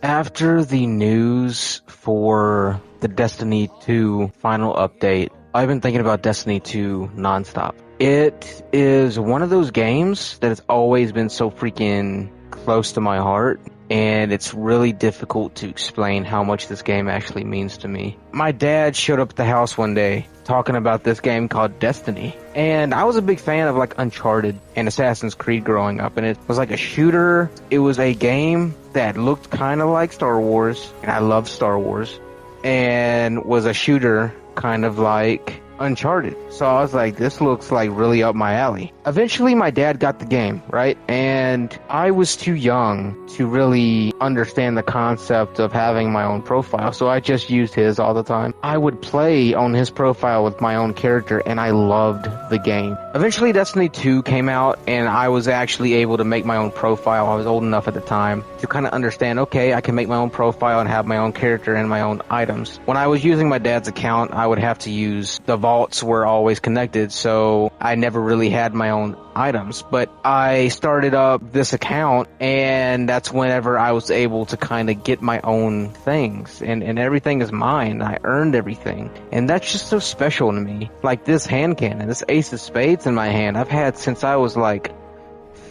After the news for the Destiny 2 final update, I've been thinking about Destiny 2 nonstop. It is one of those games that has always been so freaking close to my heart, and it's really difficult to explain how much this game actually means to me. My dad showed up at the house one day talking about this game called Destiny, and I was a big fan of like Uncharted and Assassin's Creed growing up, and it was like a shooter. It was a game that looked kind of like Star Wars, and I love Star Wars, and was a shooter kind of like Uncharted. So I was like, this looks like really up my alley. Eventually my dad got the game, right? And I was too young to really understand the concept of having my own profile, so I just used his all the time. I would play on his profile with my own character, and I loved the game. Eventually Destiny 2 came out, and I was actually able to make my own profile. I was old enough at the time to kind of understand, okay, I can make my own profile and have my own character and my own items. When I was using my dad's account, I would have to use the vaults were always connected, so I never really had my own items. But I started up this account, and that's whenever I was able to kind of get my own things, and everything is mine. I earned everything, and that's just so special to me. Like this hand cannon, this Ace of Spades in my hand, I've had since I was like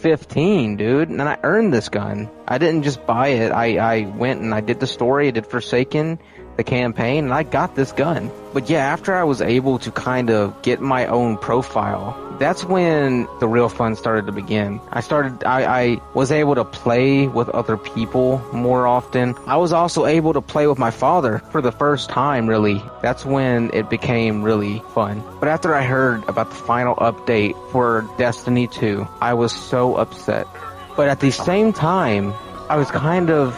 15, dude, and I earned this gun. I didn't just buy it. I went and I did the story, I did Forsaken, the campaign, and I got this gun. But yeah, after I was able to kind of get my own profile, that's when the real fun started to begin. I was able to play with other people more often. I was also able to play with my father for the first time, really. That's when it became really fun. But after I heard about the final update for Destiny 2, I was so upset. But at the same time, I was kind of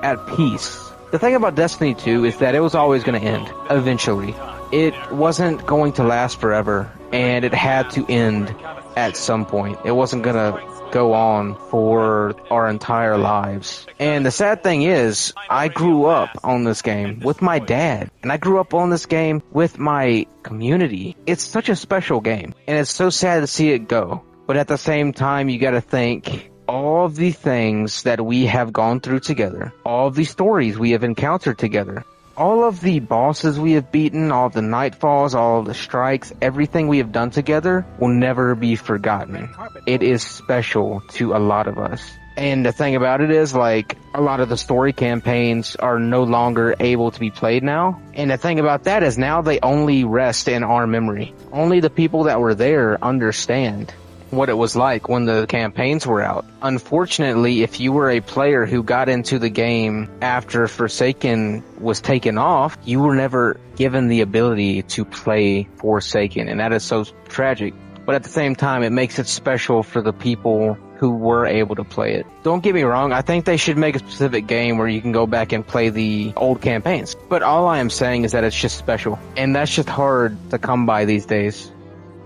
at peace. The thing about Destiny 2 is that it was always going to end, eventually. It wasn't going to last forever, and it had to end at some point. It wasn't going to go on for our entire lives. And the sad thing is, I grew up on this game with my dad, and I grew up on this game with my community. It's such a special game, and it's so sad to see it go. But at the same time, you gotta think, all of the things that we have gone through together, all of the stories we have encountered together, all of the bosses we have beaten, all of the nightfalls, all of the strikes, everything we have done together will never be forgotten. It is special to a lot of us. And the thing about it is, like, a lot of the story campaigns are no longer able to be played now. And the thing about that is now they only rest in our memory. Only the people that were there understand what it was like when the campaigns were out. Unfortunately, if you were a player who got into the game after Forsaken was taken off, you were never given the ability to play Forsaken, and that is so tragic. But at the same time, it makes it special for the people who were able to play it. Don't get me wrong, I think they should make a specific game where you can go back and play the old campaigns. But all I am saying is that it's just special, and that's just hard to come by these days.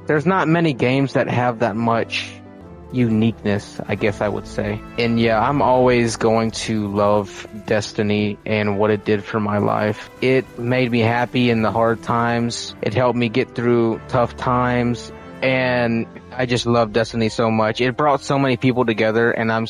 There's not many games that have that much uniqueness, I guess I would say. And yeah, I'm always going to love Destiny and what it did for my life. It made me happy in the hard times. It helped me get through tough times. And I just love Destiny so much. It brought so many people together, and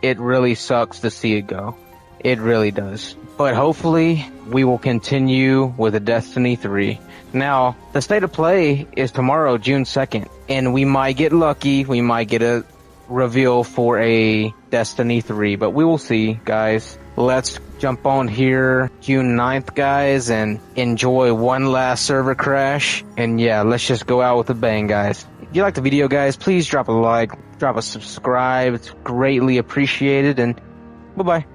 it really sucks to see it go. It really does. But hopefully we will continue with a Destiny 3. Now, the state of play is tomorrow, June 2nd, and we might get lucky. We might get a reveal for a Destiny 3, but we will see, guys. Let's jump on here June 9th, guys, and enjoy one last server crash. And yeah, let's just go out with a bang, guys. If you like the video, guys, please drop a like, drop a subscribe. It's greatly appreciated, and bye-bye.